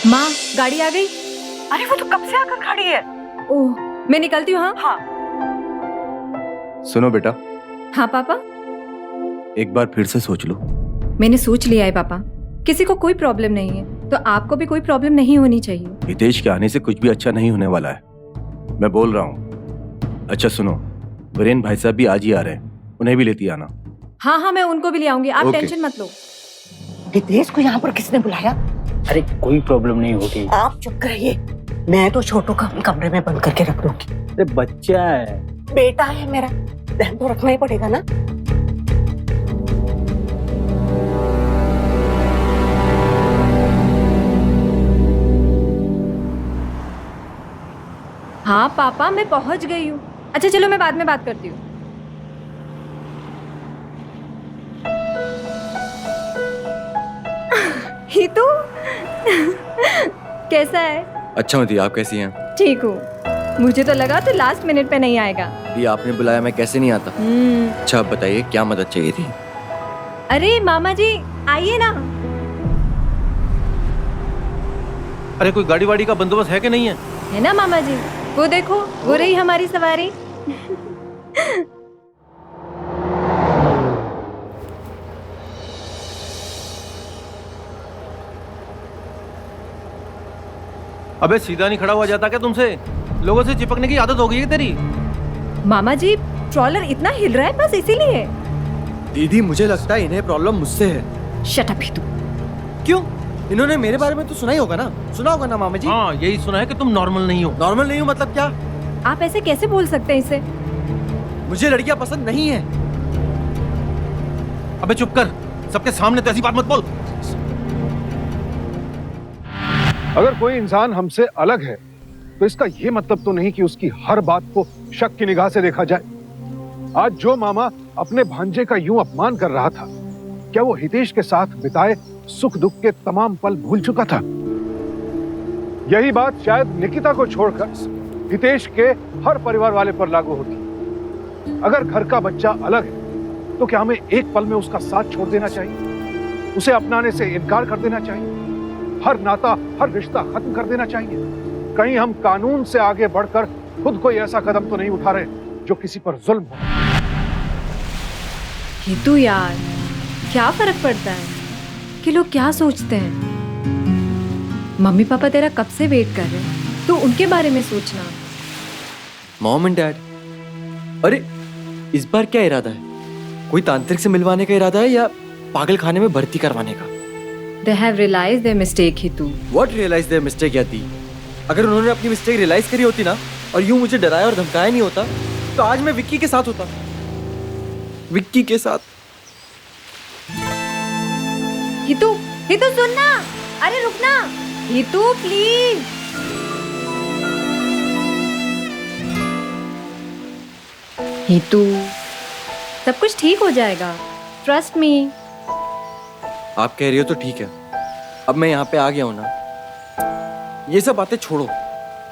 माँ, गाड़ी आ गई। अरे वो तो कब से आकर खड़ी है। ओह, मैं निकलती हूँ। हाँ हाँ सुनो बेटा, हाँ पापा। एक बार फिर से सोच लो। मैंने सोच लिया है पापा, किसी को कोई प्रॉब्लम नहीं है तो आपको भी कोई प्रॉब्लम नहीं होनी चाहिए। हितेश के आने से कुछ भी अच्छा नहीं होने वाला है, मैं बोल रहा हूँ। अच्छा सुनो, वीरेन भाई साहब भी आज ही आ रहे हैं, उन्हें भी लेती आना। हाँ हाँ, मैं उनको भी ले आऊंगी, आप ओके। टेंशन मत लो। हितेश को यहाँ पर किसने बुलाया? अरे कोई प्रॉब्लम नहीं होगी। आप चुप रहिए, मैं तो छोटू का कमरे में बंद करके रख दूंगी। अरे बच्चा है। बेटा है मेरा, ध्यान तो रखना ही पड़ेगा ना। हाँ पापा, मैं पहुंच गई हूँ। अच्छा चलो, मैं बाद में बात करती हूँ। हितू कैसा है? अच्छा मती, आप कैसी हैं? ठीक हूँ। मुझे तो लगा तो लास्ट मिनट पे नहीं आएगा। भी आपने बुलाया, मैं कैसे नहीं आता। अच्छा आप बताइए, क्या मदद चाहिए थी? अरे मामा जी आइए ना। अरे कोई गाड़ी वाड़ी का बंदोबस्त है कि नहीं है? है ना मामा जी, वो देखो वो रही हमारी सवारी। अबे सीधा नहीं खड़ा हुआ जाता क्या तुमसे? लोगों से चिपकने की आदत हो गई है तेरी। मामा जी, ट्रॉलर इतना हिल रहा है बस इसीलिए। दीदी मुझे लगता है इन्हें प्रॉब्लम मुझसे है। Shut up Hitu. क्यों? इन्होंने मेरे बारे में तो सुना ही होगा ना, सुना होगा ना मामा जी। हाँ यही सुना है कि तुम नॉर्मल नहीं हो। नॉर्मल नहीं हूँ मतलब क्या? आप ऐसे कैसे बोल सकते हैं इसे? मुझे लड़कियां पसंद नहीं है। अबे चुप कर, सबके सामने तो ऐसी बात मत बोल। अगर कोई इंसान हमसे अलग है तो इसका यह मतलब तो नहीं कि उसकी हर बात को शक की निगाह से देखा जाए। आज जो मामा अपने भांजे का यूं अपमान कर रहा था, क्या वो हितेश के साथ बिताए सुख दुख के तमाम पल भूल चुका था? यही बात शायद निकिता को छोड़कर हितेश के हर परिवार वाले पर लागू होती। अगर घर का बच्चा अलग है तो क्या हमें एक पल में उसका साथ छोड़ देना चाहिए? उसे अपनाने से इनकार कर देना चाहिए? हर नाता, हर रिश्ता खत्म कर देना चाहिए? कहीं हम कानून से आगे बढ़कर खुद कोई ऐसा कदम तो नहीं उठा रहे जो किसी पर जुल्म हो? हितू यार, क्या फर्क पड़ता है कि लोग क्या सोचते हैं। मम्मी पापा तेरा कब से वेट कर रहे हैं, तो उनके बारे में सोचना। मॉम एंड डैड, अरे इस बार क्या इरादा है? कोई तांत्रिक से मिलवाने का इरादा है या पागल खाने में भर्ती करवाने का? They have realized their mistake, हितू। What realized their mistake याती? अगर उन्होंने अपनी मिस्टेक रियलाइज करी होती ना और यूं मुझे डराया और धमकाया नहीं होता तो आज मैं विक्की के साथ होता। विक्की के साथ। हितू, हितू सुनना। अरे रुकना हितू प्लीज। हितू, सब कुछ ठीक हो जाएगा, ट्रस्ट मी। आप कह रही हो तो ठीक है, अब मैं यहाँ पे आ गया हूँ ना। ये सब बातें छोड़ो,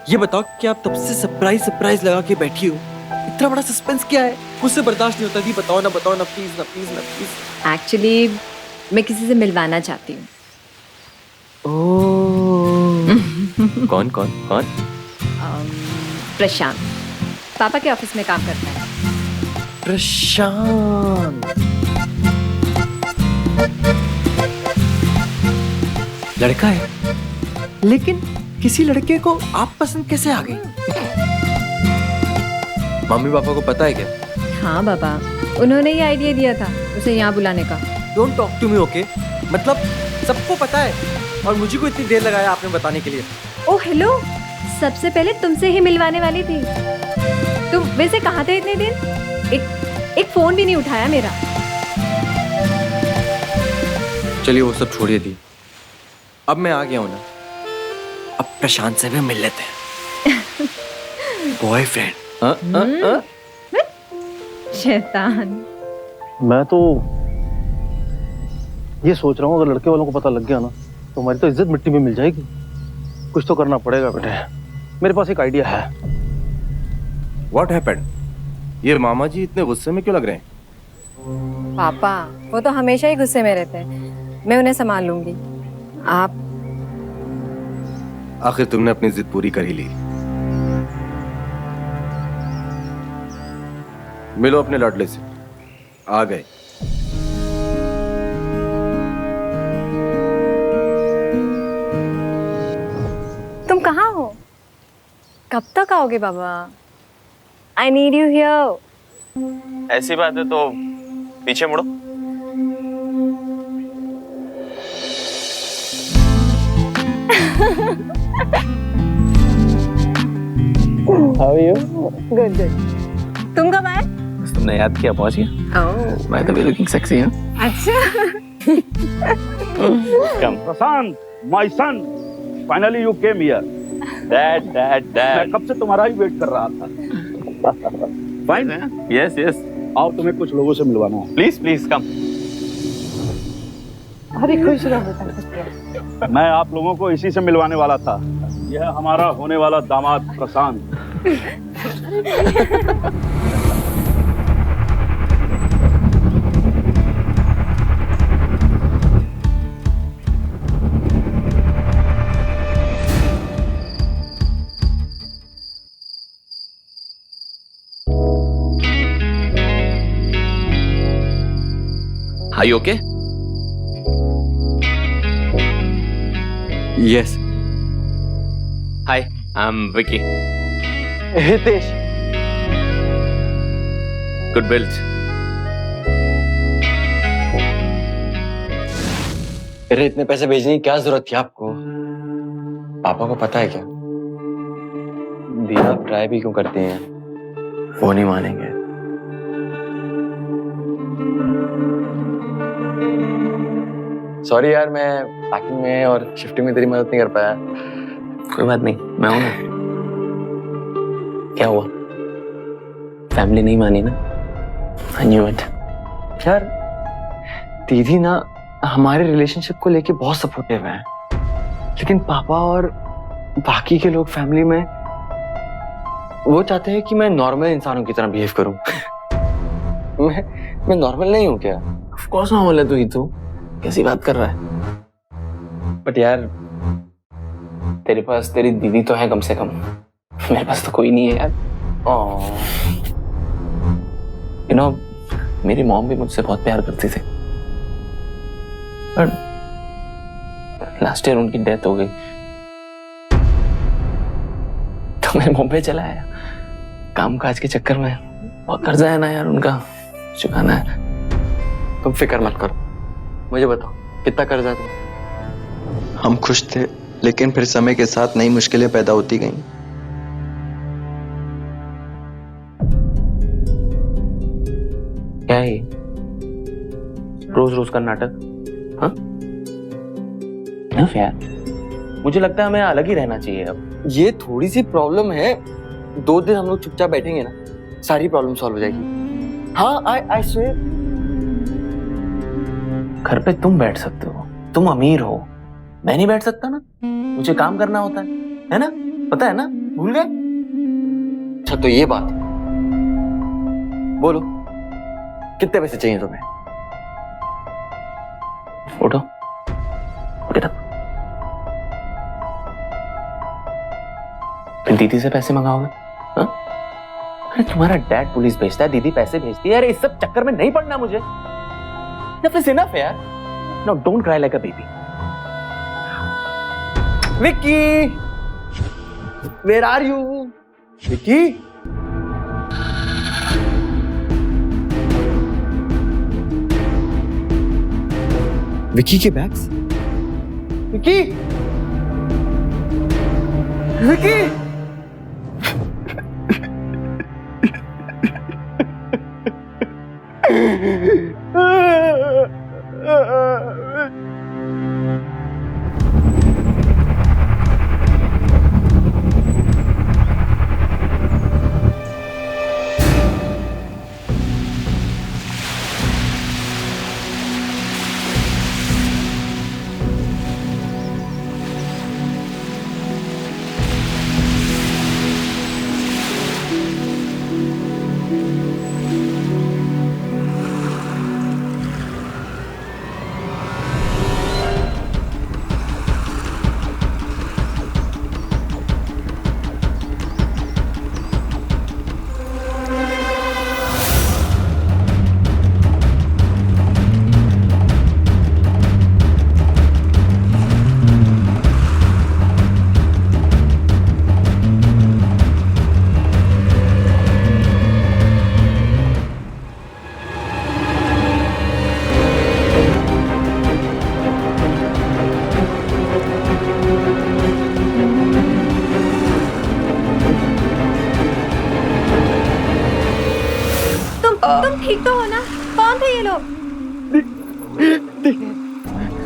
ये बताओ कि आप तब से सरप्राइज लगा के बैठी हो, इतना बड़ा सस्पेंस क्या है? मुझसे बर्दाश्त नहीं होता थी। बताओ ना प्लीज ना प्लीज ना प्लीज। एक्चुअली मैं किसी से मिलवाना चाहती हूँ। कौन कौन कौन? प्रशांत, पापा के ऑफिस में काम करता है। प्रशांत लड़का है, लेकिन किसी लड़के को आप पसंद कैसे आ गई? मम्मी पापा को पता है क्या? हाँ बाबा, उन्होंने ही आइडिया दिया था उसे यहाँ बुलाने का। Don't talk to me, okay? मतलब सबको पता है और मुझे को इतनी देर लगाया आपने बताने के लिए। ओह हेलो, सबसे पहले तुमसे ही मिलवाने वाली थी। तुम वैसे कहाँ थे इतने दिन? एक फोन भी नहीं उठाया मेरा। चलिए वो सब छोड़िए दी, अब मैं आ गया हूँ ना, अब प्रशांत से भी मिल लेते हैं। बॉयफ्रेंड। शैतान। मैं तो ये सोच रहा हूँ अगर लड़के वालों को पता लग गया ना तो हमारी तो इज्जत मिट्टी में मिल जाएगी। कुछ तो करना पड़ेगा बेटे, मेरे पास एक आइडिया है। What happened? ये मामा जी इतने गुस्से में क्यों लग रहे हैं? पापा वो तो हमेशा ही गुस्से में रहते हैं, मैं उन्हें संभाल लूंगी। आप आखिर तुमने अपनी जिद पूरी कर ही ली। मिलो अपने लाडले से। आ गए। तुम कहाँ हो? कब तक आओगे बाबा? I need you here. ऐसी बात है तो पीछे मुड़ो। How are you? Good, good. तुम कब आए? तुमने याद किया, पहुंच गया। Oh. By the way, looking sexy, huh? अच्छा। Come. Prashant, my son, finally you came here. Dad. मैं कब से तुम्हारा ही वेट कर रहा था। Fine? Yes. आओ, तुम्हें कुछ लोगों से मिलवाना है। Please, come. अरे खुश रहो बेटा। मैं आप लोगों को इसी से मिलवाने वाला था। यह हमारा होने वाला दामाद प्रशांत। Are you okay? Yes. Hi, I'm Vicky. Hitesh. Good build. अरे इतने पैसे भेजने की क्या जरूरत थी आपको? पापा को पता है क्या? दीदी आप ट्राई भी क्यों करते हैं? वो नहीं मानेंगे। सॉरी यार, मैं पैकिंग में और शिफ्टिंग में तेरी मदद नहीं कर पाया। कोई बात नहीं, मैं हूं ना। क्या हुआ? फैमिली नहीं मानी ना? I knew it. यार दीदी ना हमारे रिलेशनशिप को लेके बहुत सपोर्टिव है, लेकिन पापा और बाकी के लोग फैमिली में वो चाहते हैं कि मैं नॉर्मल इंसानों की तरह बिहेव करूं। मैं नॉर्मल नहीं हूं क्या? Of course नॉर्मल है तू ही तो। कैसी बात कर रहा है? बट यार तेरे पास तेरी दीदी तो है कम से कम, मेरे पास तो कोई नहीं है यार। यू नो, मेरी मॉम भी मुझसे बहुत प्यार करती थी, पर लास्ट ईयर उनकी डेथ हो गई, तो मैं मुंबई चला आया। काम काज के चक्कर में बहुत कर्जा है ना यार, उनका चुकाना है। तुम फिक्र मत करो, मुझे बताओ कितना कर्जा था? हम खुश थे, लेकिन फिर समय के साथ नई मुश्किलें पैदा होती गईं। क्या है ये? रोज का नाटक? हाँ? यार, मुझे लगता है हमें अलग ही रहना चाहिए अब। ये थोड़ी सी प्रॉब्लम है, 2 दिन हम लोग चुपचाप बैठेंगे ना, सारी प्रॉब्लम सॉल्व हो जाएगी। हाँ, आई स्वेयर। घर पे तुम बैठ सकते हो, तुम अमीर हो, मैं नहीं बैठ सकता ना, मुझे काम करना होता है ना? पता है ना? भूल गए? अच्छा तो ये बात, बोलो कितने पैसे चाहिए तुम्हें? उठो, उठो। दीदी से पैसे मंगाओगे? हाँ? अरे तुम्हारा डैड पुलिस भेजता है, दीदी पैसे भेजती है। अरे इस सब चक्कर में नहीं पड़ना मुझे। Enough is enough यार। Now don't cry like a baby. Vicky, where are you? Vicky? Vicky के बैग्स? विक्की? विक्की? लोग?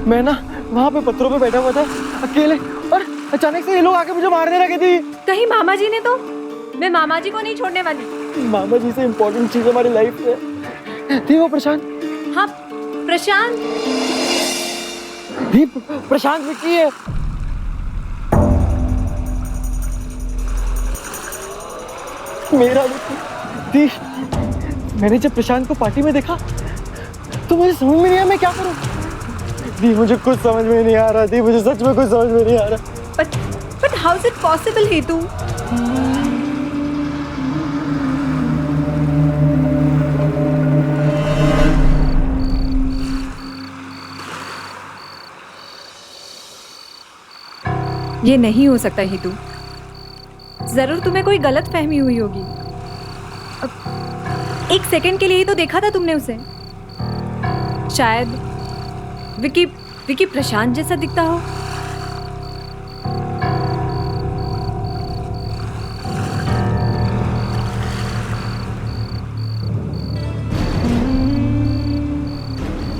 मैं ना वहाँ पे पत्थरों पे बैठा हुआ था अकेले, और अचानक से ये लोग आके मुझे मारने लगे थे। कहीं मामा जी ने तो? मैं मामा जी को नहीं छोड़ने वाली। मामा जी से इम्पोर्टेंट चीज हमारी लाइफ में थी वो प्रशांत। हाँ प्रशांत। भी प्रशांत विक्की है। मेरा विक्की। मैंने जब प्रशांत को पार्टी में देखा तो मुझे समझ में नहीं आया मैं क्या करूं। दी मुझे कुछ समझ में नहीं आ रहा। दी मुझे सच में कुछ समझ में नहीं आ रहा। But how is it possible, हेतु? ये नहीं हो सकता हेतु। जरूर तुम्हें कोई गलत फहमी हुई होगी। एक सेकंड के लिए ही तो देखा था तुमने उसे। शायद विकी प्रशांत जैसा दिखता हो।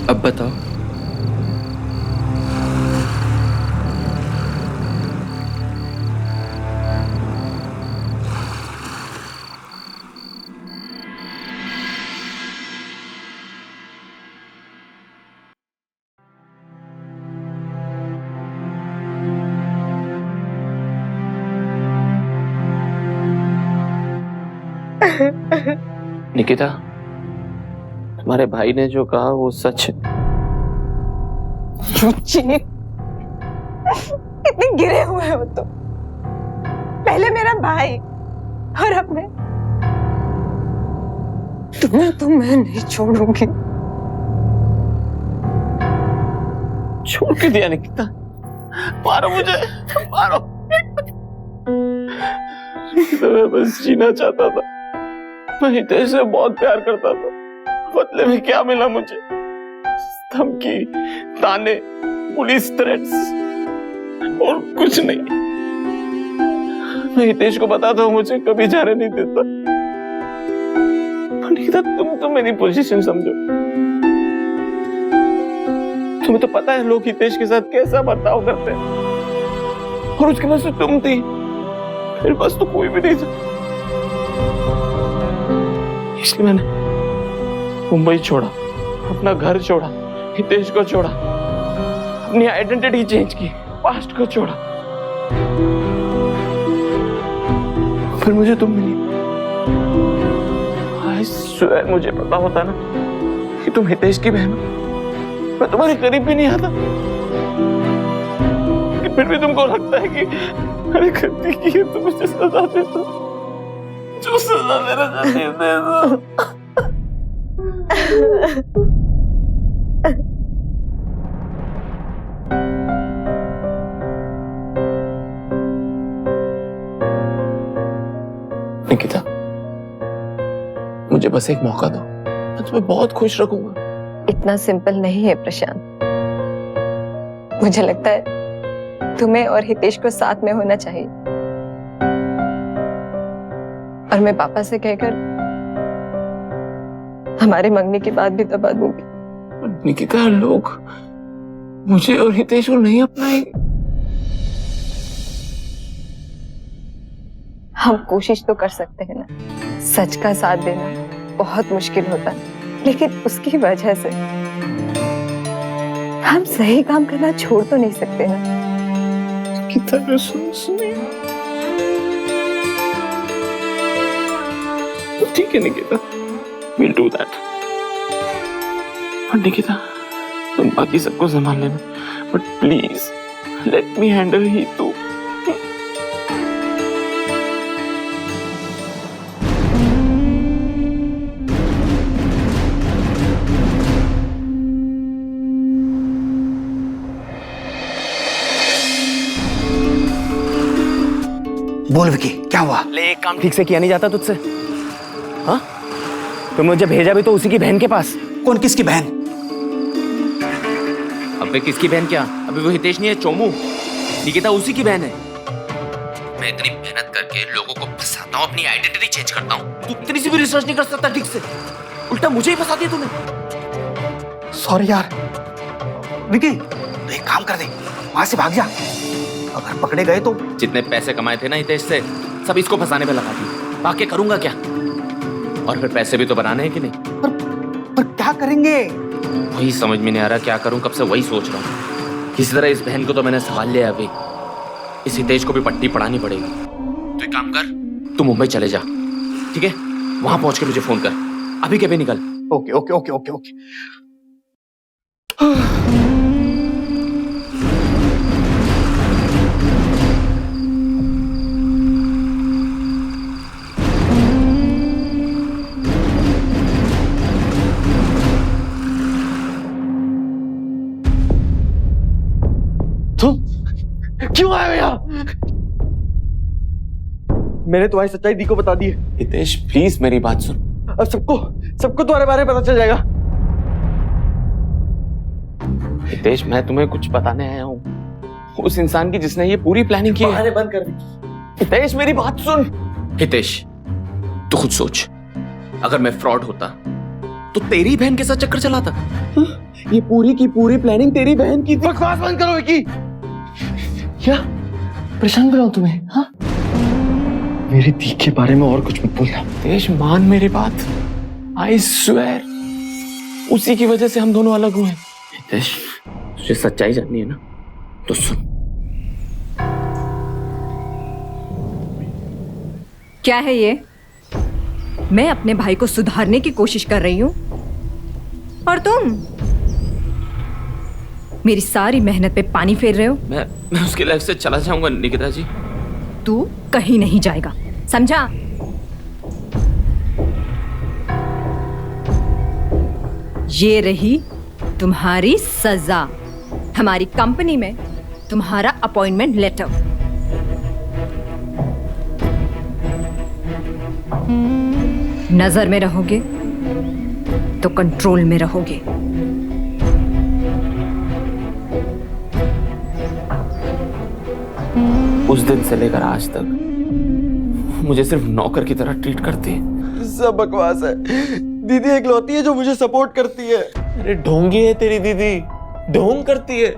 अब बताओ। निकिता, तुम्हारे भाई ने जो कहा वो सच है। कितने गिरे हुए हो तुम। पहले मेरा भाई और अब मैं। तुम्हें तो मैं नहीं छोड़ूंगी। छोड़ के दिया निकिता। मारो मुझे, मारो। मैं बस जीना चाहता था। मैं हितेश से बहुत प्यार करता था। बदले में क्या मिला मुझे? धमकी, ताने, पुलिस थ्रेट्स और कुछ नहीं। मैं हितेश को बताता हूँ मुझे कभी जाने नहीं देता। निकिता, तुम तो मेरी पोजीशन समझो। तुम्हें तो पता है लोग हितेश के साथ कैसा बर्ताव करते हैं। और उसके पास तो तुम थी, मेरे पास तो कोई भी नहीं था। इसलिए मैंने मुंबई छोड़ा, अपना घर छोड़ा, हितेश को छोड़ा, अपनी आइडेंटिटी चेंज की, पास्ट को छोड़ा। फिर मुझे तुम मिली। I swear, मुझे पता होता ना कि तुम हितेश की बहन हो, मैं तुम्हारे करीब भी नहीं आता। कि फिर भी तुमको लगता है कि मैंने गलती की है तो मुझे सजा दे दो। जो सजा देना चाहती है दे दो। निकिता, मुझे बस एक मौका दो, मैं तुम्हें बहुत खुश रखूंगा। इतना सिंपल नहीं है प्रशांत। मुझे लगता है तुम्हें और हितेश को साथ में होना चाहिए। और मैं पापा से कहकर हमारे मंगनी की बात भी दबा दूंगी। निकिता, लोग मुझे और हितेश को नहीं अपनाएंगे। हम कोशिश तो कर सकते हैं ना। सच का साथ देना बहुत मुश्किल होता है, लेकिन उसकी वजह से हम सही काम करना छोड़ तो नहीं सकते ना। निकिता, सुनिए। ठीक है निकिता, we'll do that. और निकिता, तुम बाकी सबको संभाल लेना, but please let me handle Hitu. बोल विकी, क्या हुआ? ले, एक काम ठीक से किया नहीं जाता तुझसे? हाँ? तो मुझे भेजा भी तो उसी की बहन के पास। कौन? किसकी बहन? अबे किसकी बहन क्या? अबे वो हितेश नहीं है, चोमू। निकिता उसी की बहन है। मैं इतनी मेहनत करके लोगों को फंसाता हूँ, अपनी आइडेंटिटी चेंज करता हूँ। तू इतनी सी भी रिसर्च नहीं कर सकता ठीक से, उल्टा मुझे ही फंसा दिया तूने। सॉरी यार। विकी, तो एक काम कर दे, वहां से भाग जा। अगर पकड़े गए तो जितने पैसे कमाए थे ना हितेश से, सब इसको फंसाने पे लगा दिए। बाकी करूंगा क्या? और फिर पैसे भी तो बनाने हैं कि नहीं? पर क्या करेंगे? वही समझ में नहीं आ रहा क्या करूं, कब से वही सोच रहा हूँ। किसी तरह इस बहन को तो मैंने संभाल लिया अभी, इस हितेश को भी पट्टी पढ़ानी पड़ेगी। तो एक काम कर, तू मुंबई चले जा, ठीक है? वहां पहुंच के मुझे फोन कर, अभी के भी निकल। Okay okay okay okay okay. क्यों आए हो यहाँ? मैंने तुम्हारी सच्चाई दी को बता दी है। हितेश प्लीज मेरी बात सुन। अब सबको तुम्हारे बारे में पता चल जाएगा। हितेश मैं तुम्हें कुछ बताने आया हूँ, उस इंसान की जिसने ये पूरी प्लानिंग की है। बहाने बंद कर दी। हितेश मेरी बात सुन। हितेश तू खुद सोच, अगर मैं फ्रॉड होता तो तेरी बहन के साथ चक्कर चलाता। ये पूरी की पूरी प्लानिंग तेरी बहन की थी। बकवास बंद करो विकी। क्या परेशान कर रहा हूं तुम्हें? हाँ, मेरी दी के बारे में और कुछ मत बोलना। हितेश मान मेरी बात, आई स्वेयर उसी की वजह से हम दोनों अलग हुए। हितेश तुझे सच्चाई जाननी है ना, तो सुन। क्या है ये? मैं अपने भाई को सुधारने की कोशिश कर रही हूं और तुम मेरी सारी मेहनत पे पानी फेर रहे हो। मैं उसकी लाइफ से चला जाऊंगा निकिता जी। तू कहीं नहीं जाएगा, समझा? ये रही तुम्हारी सजा। हमारी कंपनी में तुम्हारा अपॉइंटमेंट लेटर। नजर में रहोगे तो कंट्रोल में रहोगे। उस दिन से लेकर आज तक मुझे सिर्फ नौकर की तरह ट्रीट करती है। सब बकवास है। दीदी इकलौती है जो मुझे सपोर्ट करती है। अरे ढोंगी है तेरी दीदी, ढोंग करती है।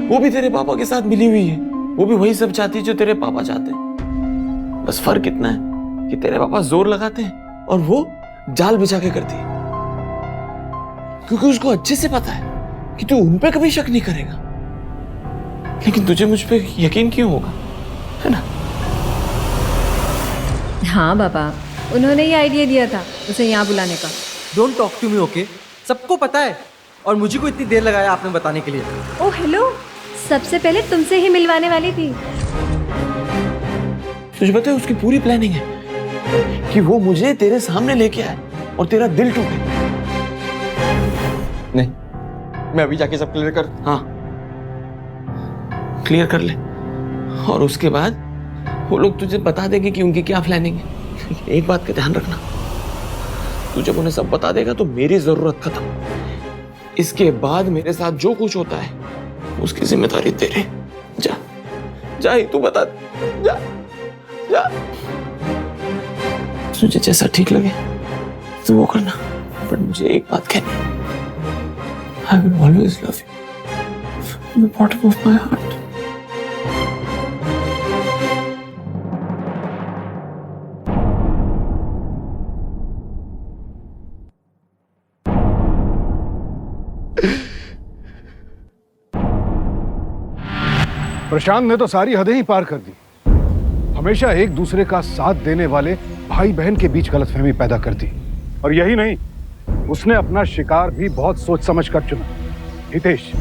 वो भी तेरे पापा के साथ मिली हुई है, वो भी वही सब चाहती है जो तेरे पापा चाहते हैं। बस फर्क इतना है कि तेरे पापा जोर लगाते हैं और वो जाल बिछा के करती है, क्योंकि उसको अच्छे से पता है कि तू उन पे कभी शक नहीं करेगा। लेकिन तुझे मुझ पे यकीन क्यों होगा, है ना? हाँ बाबा, उन्होंने ही आइडिया दिया था उसे यहाँ बुलाने का। Don't talk to me, okay? सबको पता है और मुझे को इतनी देर लगाया आपने बताने के लिए। ओ हेलो, सबसे पहले तुमसे ही मिलवाने वाली थी। तुझे पता है उसकी पूरी प्लानिंग है कि वो मुझे तेरे सामने लेके आए और तेरा दिल टूटे। नहीं, मैं अभी जाके सब क्लियर कर। हाँ क्लियर कर ले, और उसके बाद वो लोग तुझे बता देंगे कि उनकी क्या प्लानिंग है। एक बात का ध्यान रखना, तू जब उन्हें सब बता देगा तो मेरी जरूरत खत्म। इसके बाद मेरे साथ जो कुछ होता है उसकी जिम्मेदारी तेरे। जा जा, ही तू बता दे, जा जा। तुझे जैसा ठीक लगे तो वो करना, बट मुझे एक बात कहनी, I will always love you from the bottom of my heart. प्रशांत ने तो सारी हदें ही पार कर दी। हमेशा एक दूसरे का साथ देने वाले भाई बहन के बीच गलतफहमी पैदा कर दी। और यही नहीं, उसने अपना शिकार भी बहुत सोच समझ कर चुना, हितेश।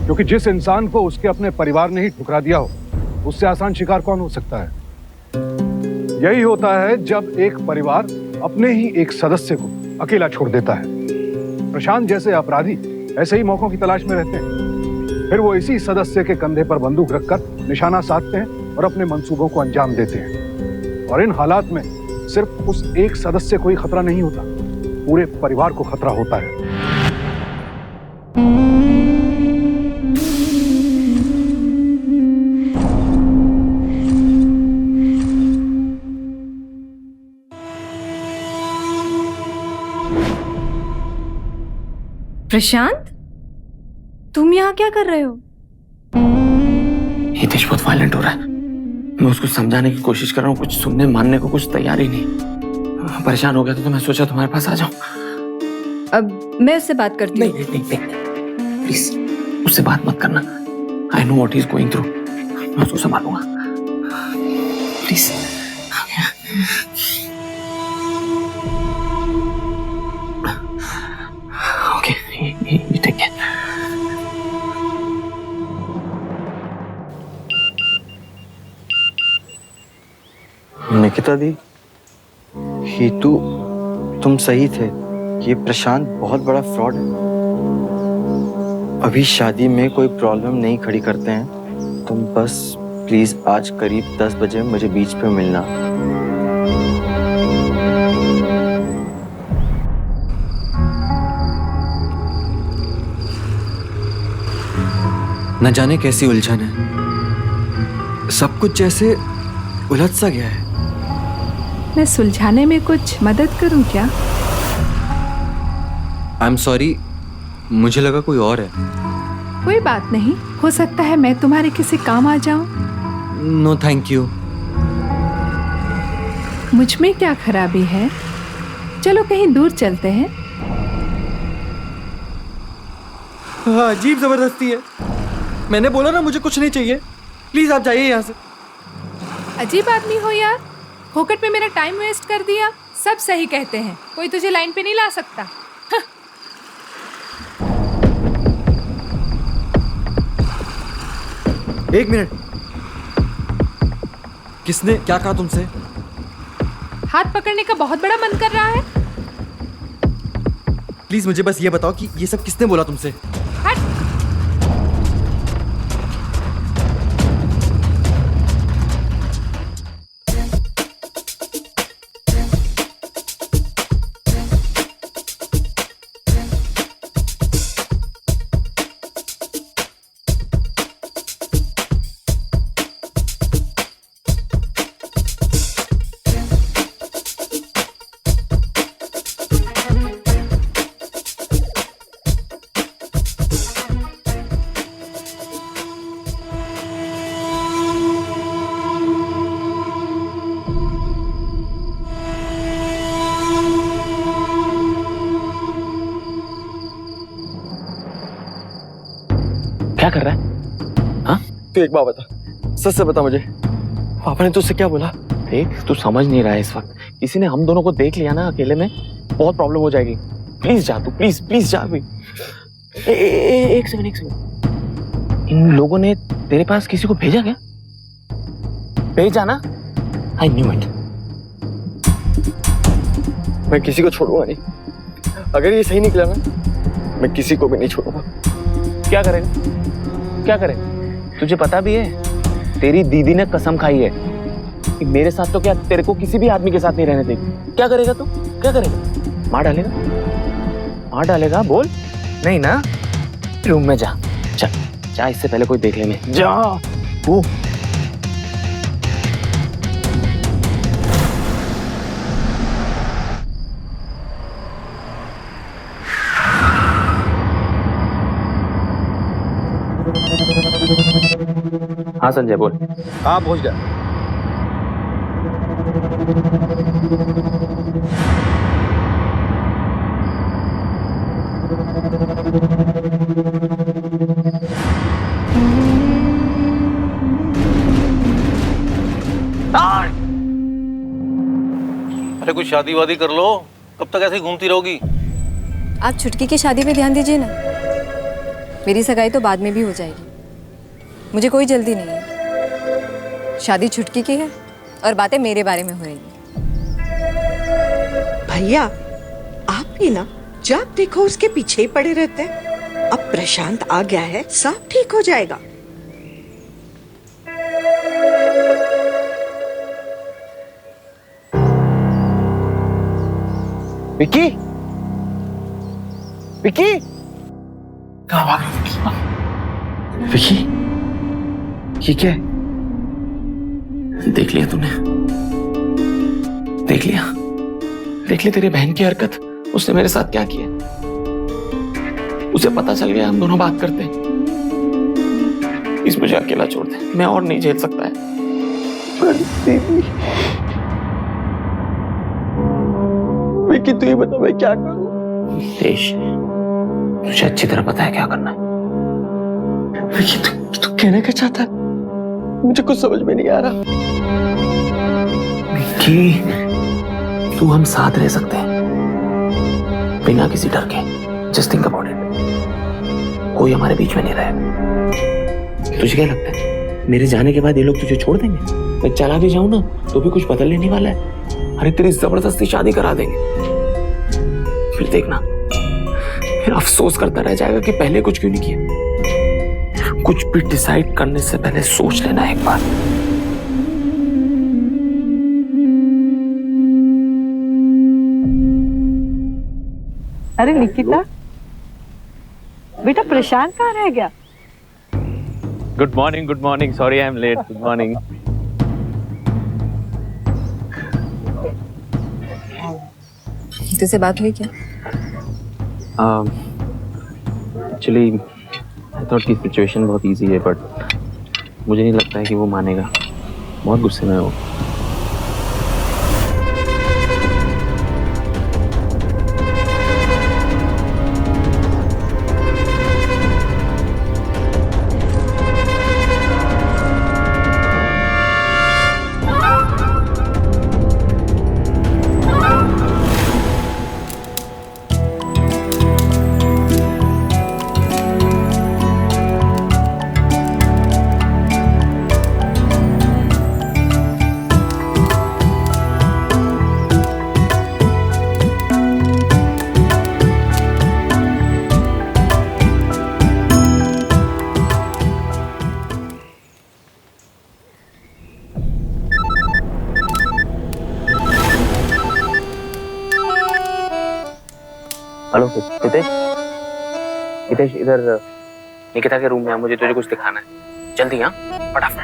क्योंकि जिस इंसान को उसके अपने परिवार ने ही ठुकरा दिया हो, उससे आसान शिकार कौन हो सकता है? यही होता है जब एक परिवार अपने ही एक सदस्य को अकेला छोड़ देता है। प्रशांत जैसे अपराधी ऐसे ही मौकों की तलाश में रहते हैं, फिर वो इसी सदस्य के कंधे पर बंदूक रखकर निशाना साधते हैं और अपने मंसूबों को अंजाम देते हैं। और इन हालात में सिर्फ उस एक सदस्य को ही खतरा नहीं होता, पूरे परिवार को खतरा होता है। प्रशांत, तुम यहाँ क्या कर रहे हो? हितेश बहुत वायलेंट हो रहा है। मैं उसको समझाने की कोशिश कर रहा हूँ, कुछ सुनने मानने को कुछ तैयार ही नहीं। परेशान हो गया तो मैं सोचा तुम्हारे पास आ जाऊं। अब मैं उससे बात करती हूँ। नहीं, प्लीज उससे बात मत करना। I know what he is going through. मैं उसको संभालूंगा, please. Okay, you take care. Nikita di, Hitu, तुम सही थे। ये प्रशांत बहुत बड़ा फ्रॉड है। अभी शादी में कोई प्रॉब्लम नहीं खड़ी करते हैं। तुम बस प्लीज आज करीब 10 बजे मुझे बीच पे मिलना। न जाने कैसी उलझन है, सब कुछ जैसे उलझ सा गया है। मैं सुलझाने में कुछ मदद करूं क्या? आई एम सॉरी, मुझे लगा कोई और है। कोई बात नहीं, हो सकता है मैं तुम्हारे किसी काम आ जाऊं। No thank you. मुझ में क्या खराबी है? चलो कहीं दूर चलते हैं। अजीब जबरदस्ती है। मैंने बोला ना मुझे कुछ नहीं चाहिए। प्लीज आप जाइए यहाँ से। अजीब आदमी हो यार, फोकट में मेरा टाइम वेस्ट कर दिया। सब सही कहते हैं, कोई तुझे लाइन पे नहीं ला सकता। एक मिनट, किसने क्या कहा तुमसे? हाथ पकड़ने का बहुत बड़ा मन कर रहा है। प्लीज मुझे बस ये बताओ कि ये सब किसने बोला तुमसे? हट। क्या कर रहा है? हाँ? तू एक बात बता, सच से बता मुझे, पापा ने तुझसे क्या बोला? देख, तू समझ नहीं रहा है इस वक्त। किसी ने हम दोनों को देख लिया ना अकेले में, बहुत प्रॉब्लम हो जाएगी। प्लीज जा तू, प्लीज जा अभी। एक सेकंड। इन लोगों ने तेरे पास किसी को भेजा क्या? भेजा ना? I knew it. मैं किसी को छोड़ूंगा नहीं। अगर ये सही निकला ना, मैं किसी को भी नहीं छोड़ूंगा। क्या करेगा? तुझे पता भी है, तेरी दीदी ने कसम खाई है कि मेरे साथ तो क्या, तेरे को किसी भी आदमी के साथ नहीं रहने देगी। क्या करेगा तू? क्या करेगा? मार डालेगा? बोल। नहीं ना? रूम में जा, चल इससे पहले कोई देख लेने। जा। हाँ संजय बोल। हाँ पहुंच गया। अरे कुछ शादी वादी कर लो, कब तक ऐसे घूमती रहोगी? आप छुटकी की शादी पे ध्यान दीजिए ना। मेरी सगाई तो बाद में भी हो जाएगी, मुझे कोई जल्दी नहीं है। शादी छुटकी की है और बातें मेरे बारे में हो रही हैं। भैया आप भी ना जब देखो उसके पीछे ही पड़े रहते हैं। अब प्रशांत आ गया है, सब ठीक हो जाएगा। विक्की कहाँ भाग रही? विक्की ये क्या है? देख लिया तूने? देख लिया तेरी बहन की हरकत, उसने मेरे साथ क्या किया। उसे पता चल गया हम दोनों बात करते हैं, इस मुझे अकेला छोड़ दे, मैं और नहीं झेल सकता है। विकी तू ही बता मैं क्या करूं? देश तुझे अच्छी तरह पता है क्या करना है। विकी तू कहना क्या चाहता है? मुझे कुछ समझ में नहीं आ रहा। विकी तू हम साथ रह सकते हैं बिना किसी डर के। जस्ट थिंक अबाउट इट, कोई हमारे बीच में नहीं रहे। तुझे क्या लगता है मेरे जाने के बाद ये लोग तुझे छोड़ देंगे? मैं चला भी जाऊं ना तो भी कुछ बदलने नहीं वाला है। अरे तेरी जबरदस्ती शादी करा देंगे, फिर देखना, फिर अफसोस करता रह जाएगा कि पहले कुछ क्यों नहीं किया। कुछ भी डिसाइड करने से पहले सोच लेना एक बार। अरे निकिता, बेटा प्रशांत कहाँ रह गया? Good morning, sorry I am late. Good morning. तुझसे बात हुई क्या? एक्चुअली आई थॉट की सिचुएशन बहुत इजी है, बट मुझे नहीं लगता है कि वो मानेगा। बहुत गुस्से में है वो। हेलो हितेश, हितेश इधर निकिता के रूम में आ, मुझे तुझे कुछ दिखाना है। जल्दी हाँ, फटाफट।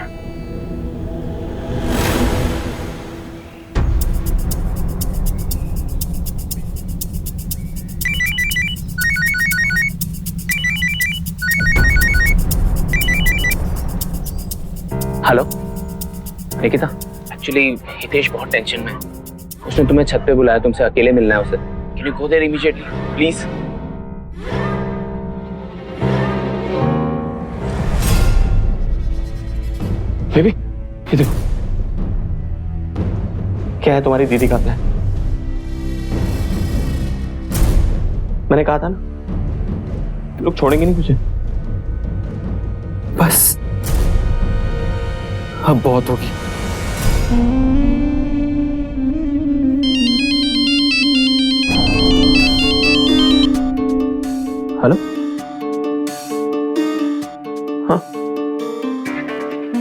हेलो निकिता, एक्चुअली हितेश बहुत टेंशन में है। उसने तुम्हें छत पे बुलाया, तुमसे अकेले मिलना है उसे। Can you go there immediately please? Baby ये देखो, क्या है तुम्हारी दीदी का प्लान? मैंने कहा था ना लोग छोड़ेंगे नहीं मुझे। बस अब बहुत होगी। हेलो, हाँ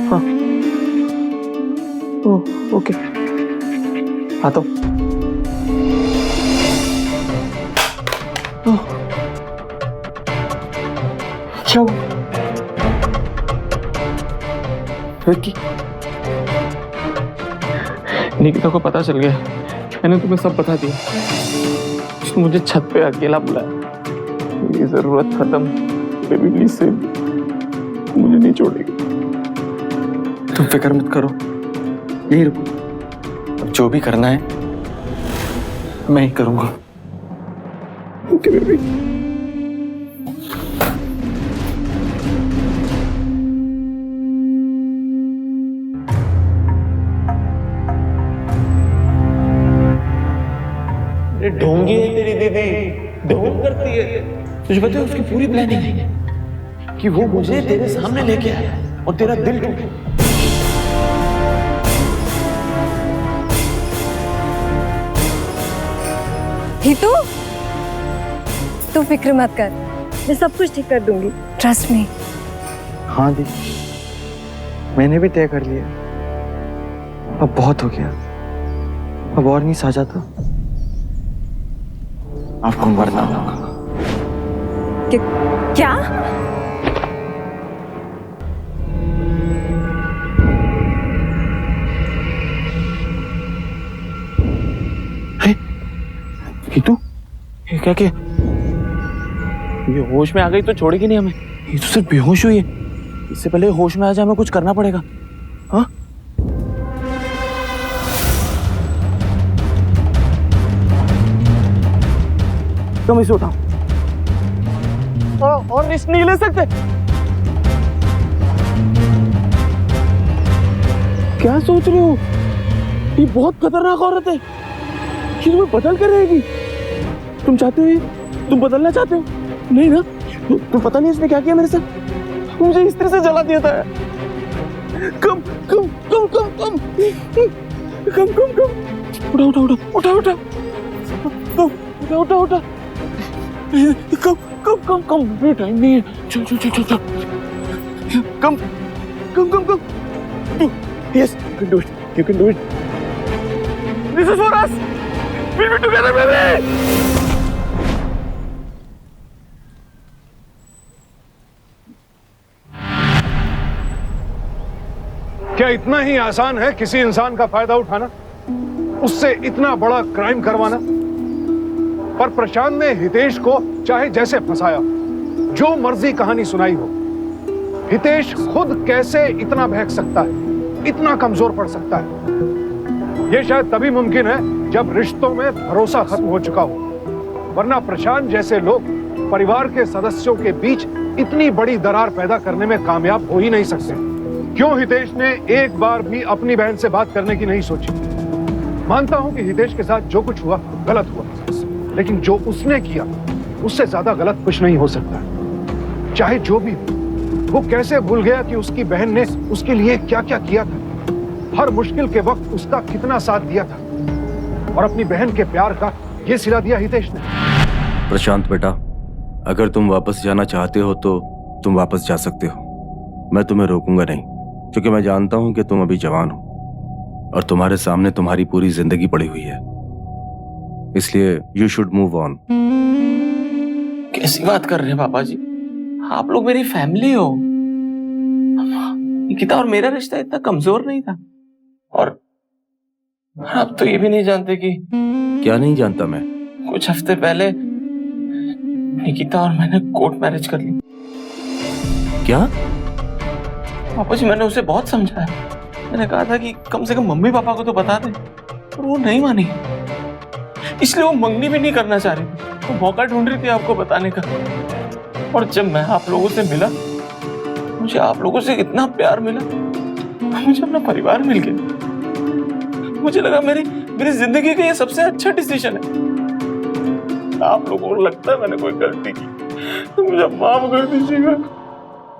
हाँ, ओके आता हूँ। क्या हुआ? विक्की, निकिता को पता चल गया, मैंने तुम्हें सब बता दिया। उसने मुझे छत पे अकेला बुलाया। मेरी जरूरत खत्म, बेबी प्लीज से मुझे नहीं छोड़ेगी। तुम फिक्र मत करो, यही रुको। अब जो भी करना है मैं ही करूंगा। Okay baby. ढोंगी है तेरी दीदी, ढोंग करती है। तुझे पता है उसकी पूरी प्लानिंग है कि वो मुझे तेरे सामने लेके आया और तेरा दिल टूटे। हितू, तू फिक्र मत कर, मैं सब कुछ ठीक कर दूंगी। Trust me. हाँ दीदी, मैंने भी तय कर लिया। अब बहुत हो गया, अब और नहीं सहा जाता। आपको मरना होगा। क्या? हितू, ये क्या किया? ये होश में आ गई तो छोड़ेगी नहीं हमें। ये तो सिर्फ बेहोश हुई है, इससे पहले होश में आ जाए हमें कुछ करना पड़ेगा। हाँ तुम इसे उठाओ। और रिस्क नहीं ले सकते। क्या सोच रहे हो? ये बहुत खतरनाक औरत है, ये तुम्हें बदल कर रहेगी। तुम चाहते हो, तुम बदलना चाहते हो? नहीं ना? तुम पता नहीं इसने क्या किया मेरे साथ, मुझे इस तरह से जला दिया था। कम कम कम कम कम कम कम कम उठा उठा उठा उठा उठा उठा उठा उठा कम कम कम कम भी टाइम नहीं है। चल चल चल चल कम कम कम कम। Yes, you can do it. You can do it. This is for us. We'll be together, baby. क्या इतना ही आसान है किसी इंसान का फायदा उठाना, उससे इतना बड़ा क्राइम करवाना? पर प्रशांत ने हितेश को चाहे जैसे फंसाया, जो मर्जी कहानी सुनाई हो, हितेश खुद कैसे इतना बहक सकता है, इतना कमजोर पड़ सकता है? यह शायद तभी मुमकिन है जब रिश्तों में भरोसा खत्म हो चुका हो, वरना प्रशांत जैसे लोग परिवार के सदस्यों के बीच इतनी बड़ी दरार पैदा करने में कामयाब हो ही नहीं सकते। क्यों हितेश ने एक बार भी अपनी बहन से बात करने की नहीं सोची? मानता हूं कि हितेश के साथ जो कुछ हुआ गलत हुआ, लेकिन जो उसने किया उससे ज्यादा गलत कुछ नहीं हो सकता। चाहे जो भी हो, वो कैसे भूल गया कि उसकी बहन ने उसके लिए क्या क्या किया था, हर मुश्किल के वक्त उसका कितना साथ दिया था, और अपनी बहन के प्यार का ये सिला दिया हितेश ने। प्रशांत बेटा, अगर तुम वापस जाना चाहते हो तो तुम वापस जा सकते हो, मैं तुम्हें रोकूंगा नहीं, क्योंकि मैं जानता हूं कि तुम अभी जवान हो और तुम्हारे सामने तुम्हारी पूरी जिंदगी पड़ी हुई है, इसलिए यू शुड मूव ऑन। कैसी बात कर रहे हैं पापा जी? आप लोग मेरी फैमिली हो। निकिता और मेरा रिश्ता इतना कमजोर नहीं था, और आप तो ये भी नहीं जानते कि क्या नहीं जानता मैं? कुछ हफ्ते पहले निकिता और मैंने कोर्ट मैरिज कर ली। क्या? पापा जी, मैंने उसे बहुत समझाया, मैंने कहा था कि कम से कम मम्मी पापा को तो बता दे, पर वो नहीं मानी, इसलिए वो मंगनी भी नहीं करना चाह रही थी, वो मौका ढूंढ रही थी आपको बताने का। और जब मैं आप लोगों से मिला, मुझे आप लोगों से इतना प्यार मिला, मुझे अपना परिवार मिल गया, मुझे लगा मेरी जिंदगी का ये सबसे अच्छा डिसीजन है। आप लोगों को लगता है मैंने कोई गलती की तो मुझे माफ कर दीजिएगा।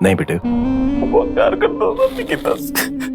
नहीं बेटे, मैं बहुत प्यार करता हूँ निकिता से।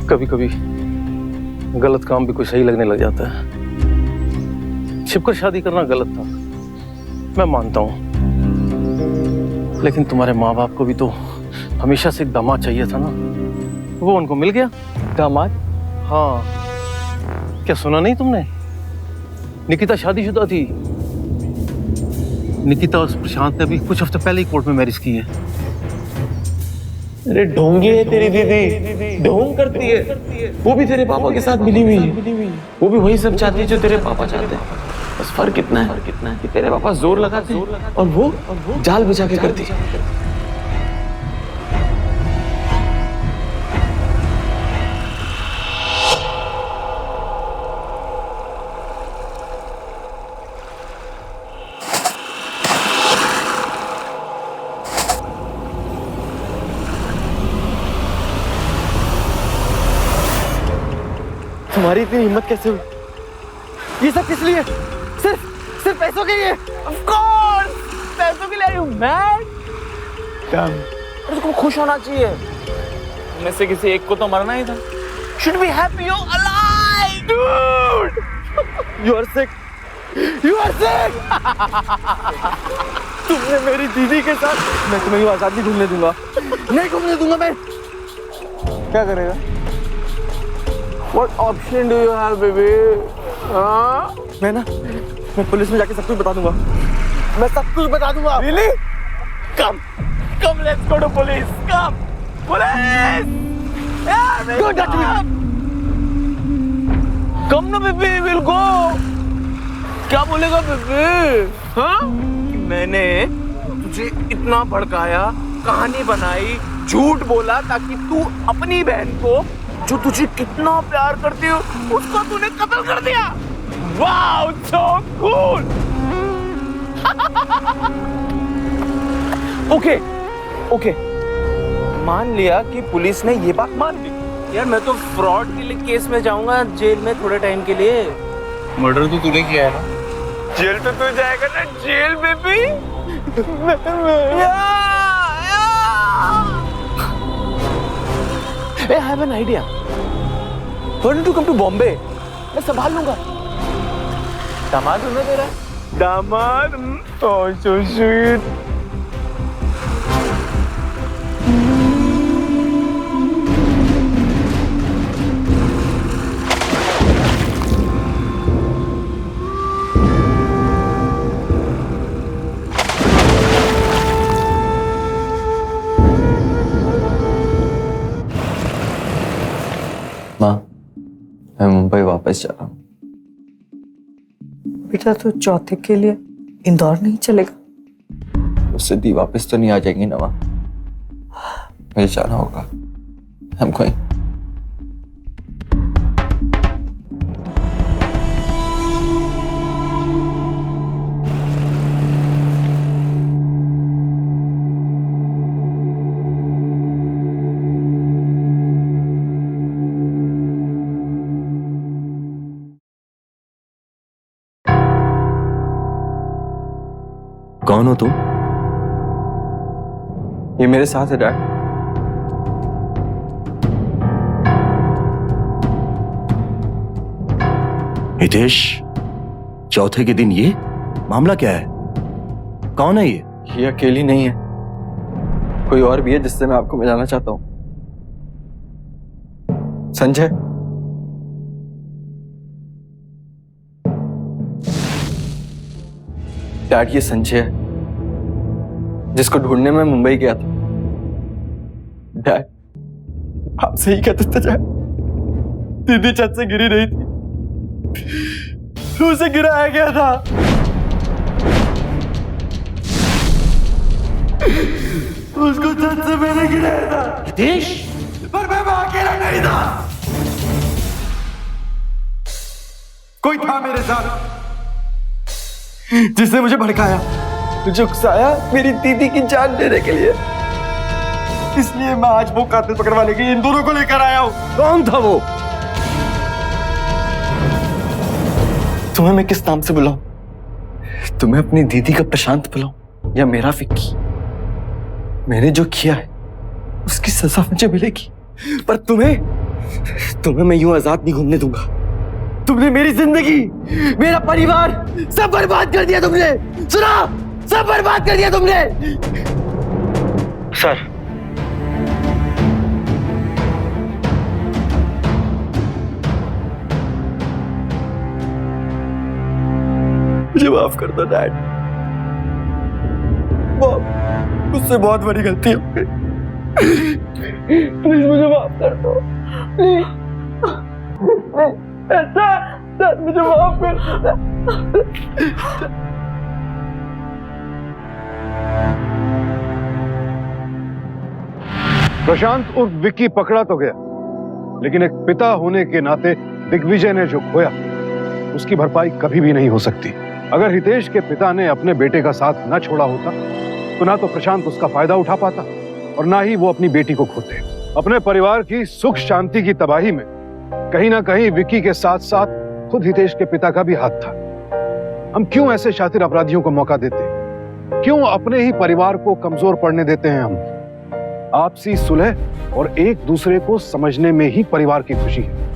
कभी कभी गलत काम भी कोई सही लगने लग जाता है। छिपकर शादी करना गलत था, मैं मानता हूं, लेकिन तुम्हारे माँ बाप को भी तो हमेशा से एक दामाद चाहिए था ना, वो उनको मिल गया। दामाद? हाँ, क्या सुना नहीं तुमने? निकिता शादीशुदा थी। निकिता और प्रशांत ने अभी कुछ हफ्ते पहले ही कोर्ट में मैरिज की है। अरे ढोंगी है तेरी दीदी, ढोंग करती है, वो भी तेरे पापा के साथ मिली हुई है, वो भी वही सब चाहती है जो तेरे पापा चाहते हैं। बस फर्क कितना है कि तेरे पापा जोर लगाते हैं और वो जाल बिछा के करती है। तुम्हारी इतनी हिम्मत कैसे हुई? ये सब किस लिए? सिर्फ पैसों के लिए? Of course, पैसों के लिए। Are you mad? और तुमको खुश होना चाहिए, तुमने से किसी एक को तो मरना ही था। Should be happy you're alive, dude. You are sick. You are sick. तुमने मेरी दीदी के साथ। मैं तुम्हें यूं आजाद नहीं घूमने दूंगा, नहीं घूमने दूंगा मैं। क्या करेगा? What option do you have, baby? हाँ? मैं पुलिस में जाके सब कुछ बता दूंगा। मैं सब कुछ बता दूंगा। Really? Come, let's go to police. Come, police! Yeah, don't touch me. Come ना बेबी, we'll go. क्या बोलेगा बेबी? हाँ? मैंने तुझे इतना भड़काया, कहानी बनाई, झूठ बोला ताकि तू अपनी बहन को, जो तुझे कितना प्यार करती हो, उसको तूने कत्ल कर दिया। Wow, so cool. ओके, मान लिया कि पुलिस ने ये बात मान ली। यार मैं तो फ्रॉड के केस में जाऊंगा जेल में थोड़े टाइम के लिए। मर्डर तो तूने किया है ना? जेल तो तू जाएगा ना, jail baby. I have an idea. Why don't you come to Bombay? मैं संभाल लूंगा। दामाद हूँ ना तेरा? दामाद? Oh, so sweet. माँ, मैं मुंबई वापस जा रहा हूँ। बेटा तो चौथे के लिए इंदौर नहीं चलेगा? उससे दी वापस तो नहीं आ जाएंगी ना माँ, मुझे जाना होगा। हम कोई कौन हो तुम? ये मेरे साथ है डैड। हितेश, चौथे के दिन ये मामला क्या है? कौन है ये? ये अकेली नहीं है, कोई और भी है जिससे मैं आपको मिलाना चाहता हूं। संजय। डैड, ये संजय है जिसको ढूंढने में मुंबई गया था। डैड, आपसे ही कहते थे डैड, दीदी छत से गिरी नहीं थी, उसे गिराया गया था। उसको छत से मैंने गिराया था। हितेश, पर मैं अकेला नहीं था, कोई था मेरे साथ जिसने मुझे भड़काया, मुझे उकसाया मेरी दीदी की जान लेने के लिए। इसलिए मैं आज वो कातिल पकड़वाने के लिए इन दोनों को लेकर आया हूं। कौन था वो? तुम्हें मैं किस नाम से बुलाऊं? तुम्हें अपनी दीदी का प्रशांत बुलाऊं या मेरा विक्की? मैंने जो किया है उसकी सजा मुझे मिलेगी, पर तुम्हें मैं यूं आजाद नहीं घूमने दूंगा। तुमने मेरी जिंदगी, मेरा परिवार सब बर्बाद कर दिया तुमने। सुना, सब बर्बाद कर दिया तुमने। सर, मुझे माफ कर दो डैड, मुझसे बहुत बड़ी गलती हो गई। प्लीज मुझे माफ कर दो, प्लीज। डैड, मुझे माफ कर दो। प्रशांत उर्फ विक्की पकड़ा तो गया, लेकिन एक पिता होने के नाते दिग्विजय ने जो खोया उसकी भरपाई कभी भी नहीं हो सकती। अगर हितेश के पिता ने अपने बेटे का साथ न छोड़ा होता तो ना तो प्रशांत उसका फायदा उठा पाता और ना ही वो अपनी बेटी को खोते। अपने परिवार की सुख शांति की तबाही में कहीं ना कहीं विक्की के साथ साथ खुद हितेश के पिता का भी हाथ था। हम क्यों ऐसे शातिर अपराधियों को मौका देते हैं? क्यों अपने ही परिवार को कमजोर पड़ने देते हैं? हम आपसी सुलह और एक दूसरे को समझने में ही परिवार की खुशी है।